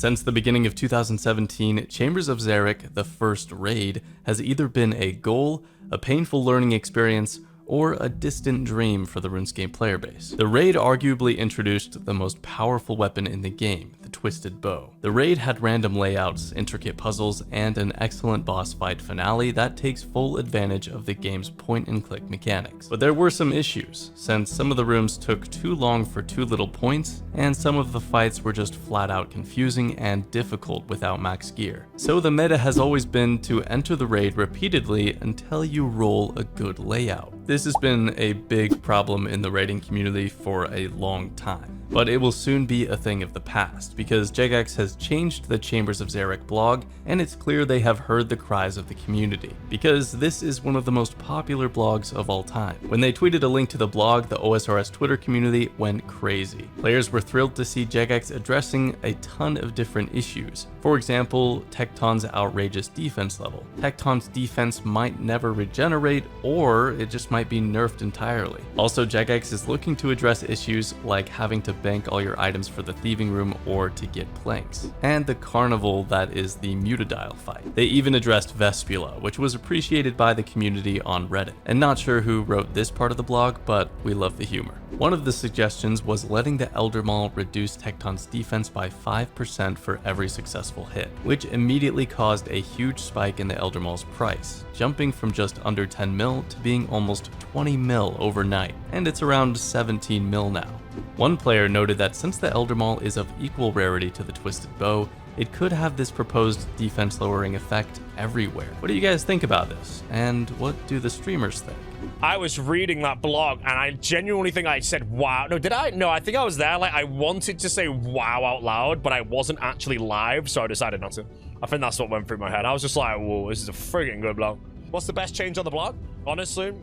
Since the beginning of 2017, Chambers of Xeric, the first raid, has either been a goal, a painful learning experience, or a distant dream for the Runescape player base. The raid arguably introduced the most powerful weapon in the game, the Twisted Bow. The raid had random layouts, intricate puzzles, and an excellent boss fight finale that takes full advantage of the game's point-and-click mechanics. But there were some issues, since some of the rooms took too long for too little points, and some of the fights were just flat out confusing and difficult without max gear. So the meta has always been to enter the raid repeatedly until you roll a good layout. This has been a big problem in the raiding community for a long time, but it will soon be a thing of the past because Jagex has changed the Chambers of Xeric blog, and it's clear they have heard the cries of the community, because this is one of the most popular blogs of all time. When they tweeted a link to the blog, the OSRS Twitter community went crazy. Players were thrilled to see Jagex addressing a ton of different issues. For example, Tecton's outrageous defense level. Tecton's defense might never regenerate, or it just might be nerfed entirely. Also, Jagex is looking to address issues like having to bank all your items for the thieving room or to get planks, and the carnival that is the Mutadile fight. They even addressed Vespula, which was appreciated by the community on Reddit. And not sure who wrote this part of the blog, but we love the humor. One of the suggestions was letting the Elder Maul reduce Tecton's defense by 5% for every successful hit, which immediately caused a huge spike in the Elder Maul's price, jumping from just under 10 mil to being almost 20 mil overnight, and it's around 17 mil now. One player noted that since the Elder Maul is of equal rarity to the Twisted Bow, it could have this proposed defense lowering effect everywhere. What do you guys think about this? And what do the streamers think? I was reading that blog and I genuinely think I said wow. No, did I? No, I think I was there. Like, I wanted to say wow out loud, but I wasn't actually live, so I decided not to. I think that's what went through my head. I was just like, whoa, this is a friggin' good blog. What's the best change on the blog? Honestly,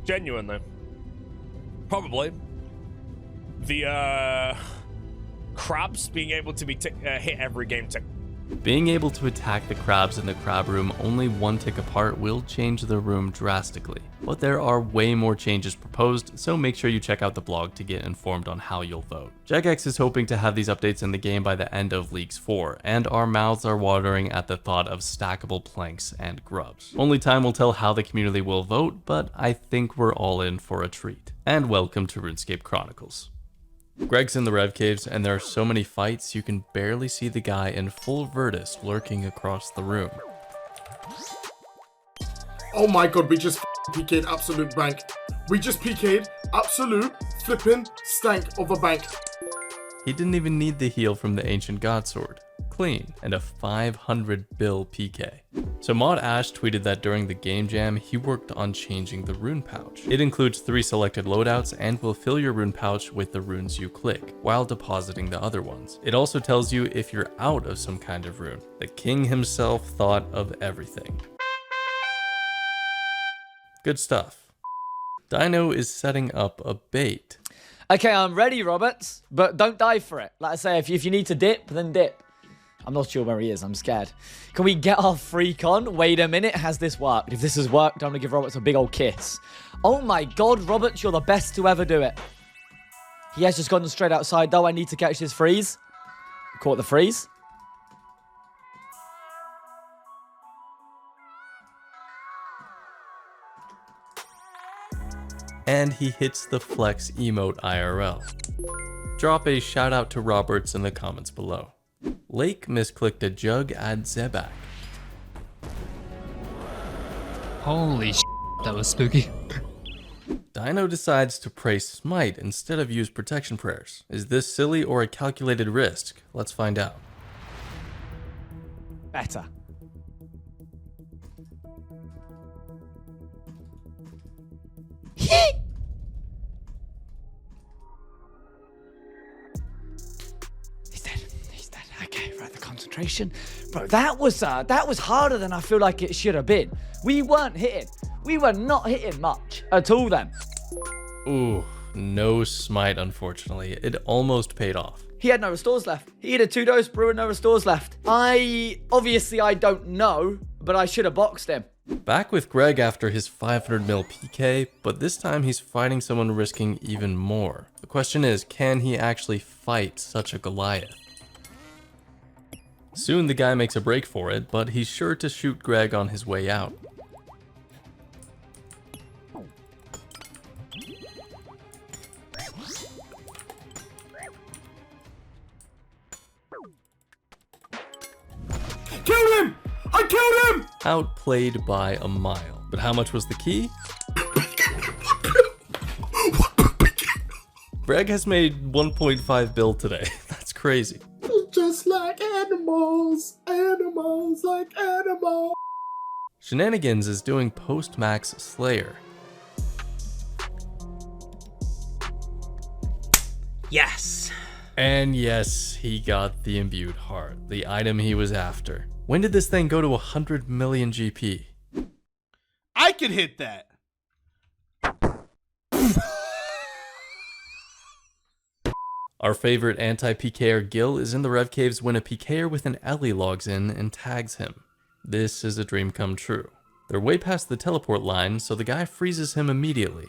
genuinely, probably the crabs being able to be hit every game tick. Being able to attack the crabs in the crab room only one tick apart will change the room drastically, but there are way more changes proposed, so make sure you check out the blog to get informed on how you'll vote. Jagex is hoping to have these updates in the game by the end of Leagues 4, and our mouths are watering at the thought of stackable planks and grubs. Only time will tell how the community will vote, but I think we're all in for a treat. And welcome to RuneScape Chronicles. Greg's in the Rev Caves, and there are so many fights you can barely see the guy in full Virtus lurking across the room. Oh my god, we just PK'd absolute bank. We just PK'd absolute flipping stank of a bank. He didn't even need the heal from the Ancient God Sword. Clean, and a 500 bill PK. So Mod Ash tweeted that during the game jam, he worked on changing the rune pouch. It includes 3 selected loadouts and will fill your rune pouch with the runes you click, while depositing the other ones. It also tells you if you're out of some kind of rune. The king himself thought of everything. Good stuff. Dino is setting up a bait. Okay, I'm ready, Roberts, but don't die for it. Like I say, if you need to dip, then dip. I'm not sure where he is. I'm scared. Can we get our freak on? Wait a minute. Has this worked? If this has worked, I'm going to give Roberts a big old kiss. Oh my god, Roberts, you're the best to ever do it. He has just gone straight outside, though. I need to catch this freeze. Caught the freeze. And he hits the flex emote IRL. Drop a shout out to Roberts in the comments below. Lake misclicked a jug at Zebak. Holy sh**, that was spooky. Dino decides to pray smite instead of use protection prayers. Is this silly or a calculated risk? Let's find out. Better. Concentration. Bro, that was harder than I feel like it should have been. We weren't hitting. We were not hitting much at all then. Ooh, no smite, unfortunately. It almost paid off. He had no restores left. He had a 2-dose brew and no restores left. Obviously I don't know, but I should have boxed him. Back with Greg after his 500 mil PK, but this time he's fighting someone risking even more. The question is, can he actually fight such a Goliath? Soon the guy makes a break for it, but he's sure to shoot Greg on his way out. Killed him! I killed him! Outplayed by a mile. But how much was the key? Greg has made 1.5 bill today. That's crazy. Just like animals, animals like animals. Shenanagans is doing post-max Slayer. Yes. And yes, he got the imbued heart, the item he was after. When did this thing go to 100 million GP? I could hit that. Our favorite anti-PKer Gil is in the Rev Caves when a PKer with an Ellie logs in and tags him. This is a dream come true. They're way past the teleport line, so the guy freezes him immediately.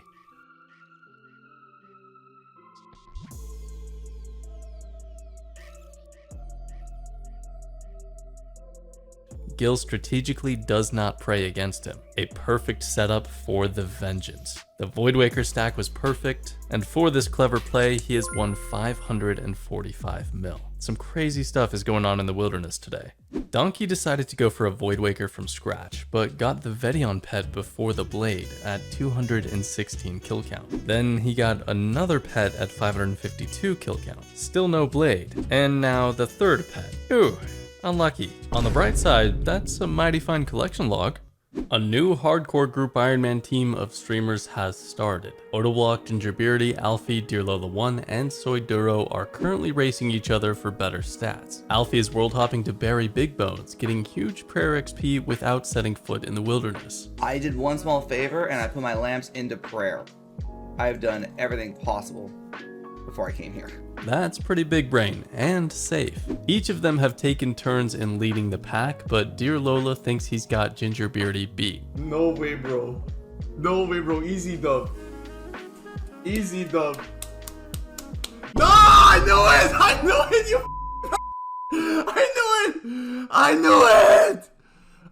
Gil strategically does not pray against him. A perfect setup for the vengeance. The Voidwaker stack was perfect, and for this clever play, he has won 545 mil. Some crazy stuff is going on in the wilderness today. Donqy decided to go for a Voidwaker from scratch, but got the Vedion pet before the Blade at 216 kill count. Then he got another pet at 552 kill count. Still no Blade. And now the third pet. Ooh. Unlucky. On the bright side, that's a mighty fine collection log. A new hardcore group Iron Man team of streamers has started. Autoblock, GingerBeardie, Alfie, DearLola1, and Soyduro are currently racing each other for better stats. Alfie is world hopping to bury Big Bones, getting huge prayer XP without setting foot in the wilderness. I did one small favor and I put my lamps into prayer. I've done everything possible before I came here. That's pretty big brain, and safe. Each of them have taken turns in leading the pack, but Dear Lola thinks he's got GingerBeardie beat. No way, bro. No way, bro. Easy dub. Easy dub. No, I knew it! I knew it, you I knew it! I knew it!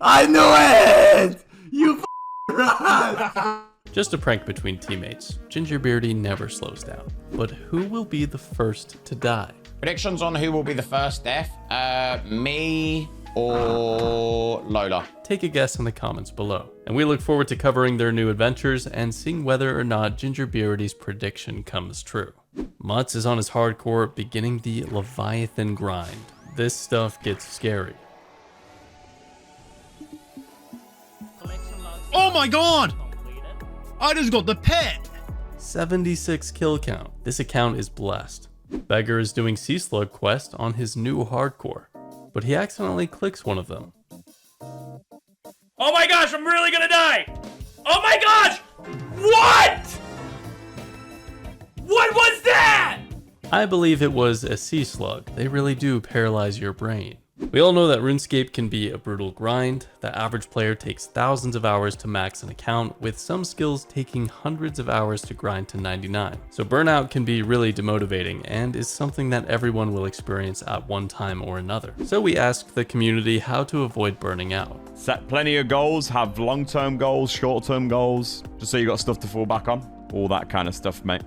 I knew it! You rat! Just a prank between teammates. GingerBeardie never slows down. But who will be the first to die? Predictions on who will be the first death? Me or Lola? Take a guess in the comments below. And we look forward to covering their new adventures and seeing whether or not GingerBeardie's prediction comes true. Mutz is on his hardcore, beginning the Leviathan grind. This stuff gets scary. Oh my god! I just got the pet! 76 kill count. This account is blessed. Beggar is doing Sea Slug quest on his new hardcore, but he accidentally clicks one of them. Oh my gosh, I'm really gonna die! Oh my gosh! What? What was that? I believe it was a Sea Slug. They really do paralyze your brain. We all know that Runescape can be a brutal grind. The average player takes thousands of hours to max an account, with some skills taking hundreds of hours to grind to 99. So burnout can be really demotivating and is something that everyone will experience at one time or another. So we asked the community how to avoid burning out. Set plenty of goals, have long-term goals, short-term goals, just so you got stuff to fall back on. All that kind of stuff, mate.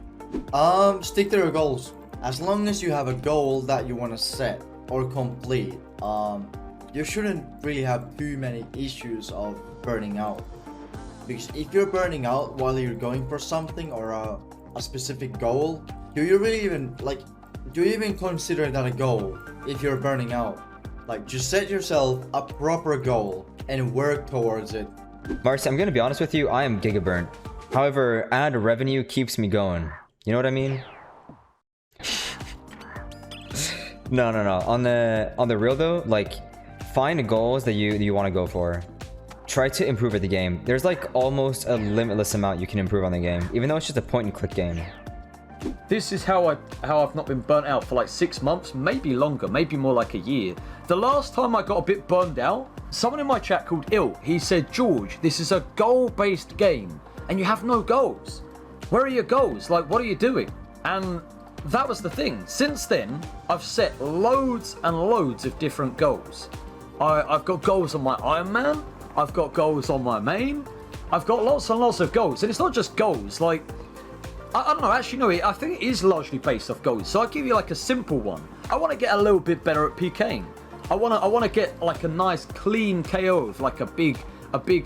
Stick to your goals. As long as you have a goal that you want to set or complete, you shouldn't really have too many issues of burning out. Because if you're burning out while you're going for something or a specific goal, do you even consider that a goal if you're burning out? Like, just set yourself a proper goal and work towards it. Marcy, I'm gonna be honest with you, I am gigaburnt. However, ad revenue keeps me going. You know what I mean? No. On the real though, like, find goals that you want to go for. Try to improve at the game. There's like almost a limitless amount you can improve on the game, even though it's just a point and click game. This is how I've not been burnt out for like 6 months, maybe longer, maybe more like a year. The last time I got a bit burned out, someone in my chat called Ill, he said, George, this is a goal-based game, and you have no goals. Where are your goals? Like, what are you doing? And that was the thing. Since then, I've set loads and loads of different goals. I've got goals on my Iron Man. I've got goals on my main. I've got lots and lots of goals. And it's not just goals. Like, I don't know. Actually, no, I think it is largely based off goals. So I'll give you like a simple one. I want to get a little bit better at PKing. I want to get like a nice clean KO of like a big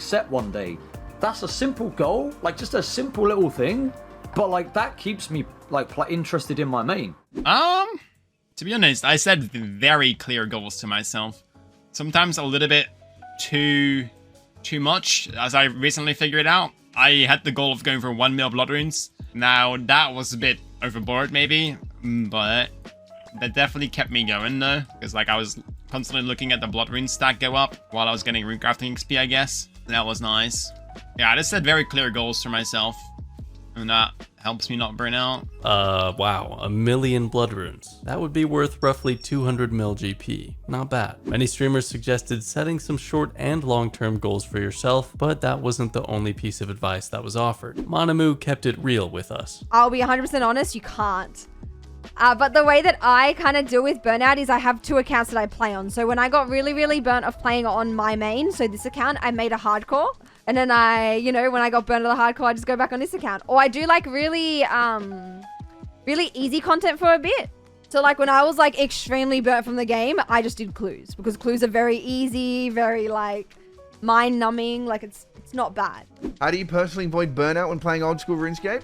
set one day. That's a simple goal. Like just a simple little thing. But like that keeps me like interested in my main. To be honest, I set very clear goals to myself. Sometimes a little bit too much, as I recently figured out. I had the goal of going for 1 mil blood runes. Now that was a bit overboard maybe, but that definitely kept me going though, because like I was constantly looking at the blood rune stack go up while I was getting rune crafting XP, I guess. That was nice. Yeah, I just set very clear goals for myself, and that helps me not burn out. Wow, 1 million blood runes. That would be worth roughly 200 mil GP. Not bad. Many streamers suggested setting some short and long-term goals for yourself, but that wasn't the only piece of advice that was offered. Monimu kept it real with us. I'll be 100% honest, you can't. But the way that I kind of deal with burnout is I have 2 accounts that I play on. So when I got really, really burnt of playing on my main, so this account, I made a hardcore. And then when I got burnt on the hardcore, I just go back on this account. Or I do like really easy content for a bit. So like when I was like extremely burnt from the game, I just did clues. Because clues are very easy, very like mind numbing. Like it's not bad. How do you personally avoid burnout when playing old school RuneScape?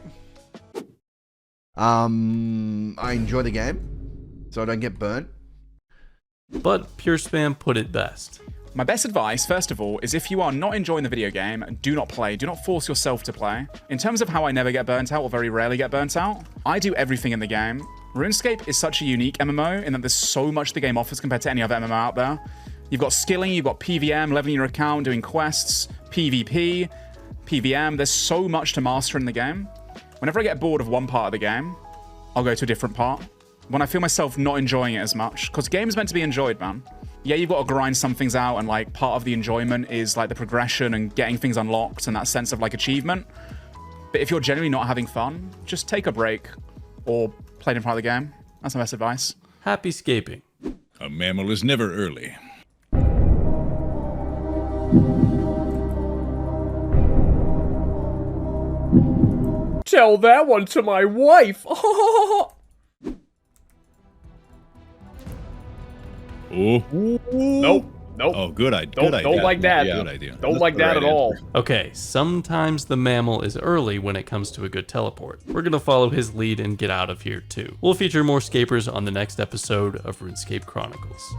I enjoy the game, so I don't get burnt. But PureSpam put it best. My best advice, first of all, is if you are not enjoying the video game, do not play. Do not force yourself to play. In terms of how I never get burnt out, or very rarely get burnt out, I do everything in the game. RuneScape is such a unique MMO in that there's so much the game offers compared to any other MMO out there. You've got skilling, you've got PVM, leveling your account, doing quests, PvP, PVM. There's so much to master in the game. Whenever I get bored of one part of the game, I'll go to a different part. When I feel myself not enjoying it as much, because games meant to be enjoyed, man. Yeah, you've got to grind some things out, and like part of the enjoyment is like the progression and getting things unlocked and that sense of like achievement. But if you're genuinely not having fun, just take a break or play a different part of the game. That's my best advice. Happy scaping. A mammal is never early. Tell that one to my wife. Oh. Nope. Oh, good idea. Don't like that. Yeah, good idea. Don't like that at all. Okay, sometimes the mammal is early when it comes to a good teleport. We're gonna follow his lead and get out of here too. We'll feature more scapers on the next episode of RuneScape Chronicles.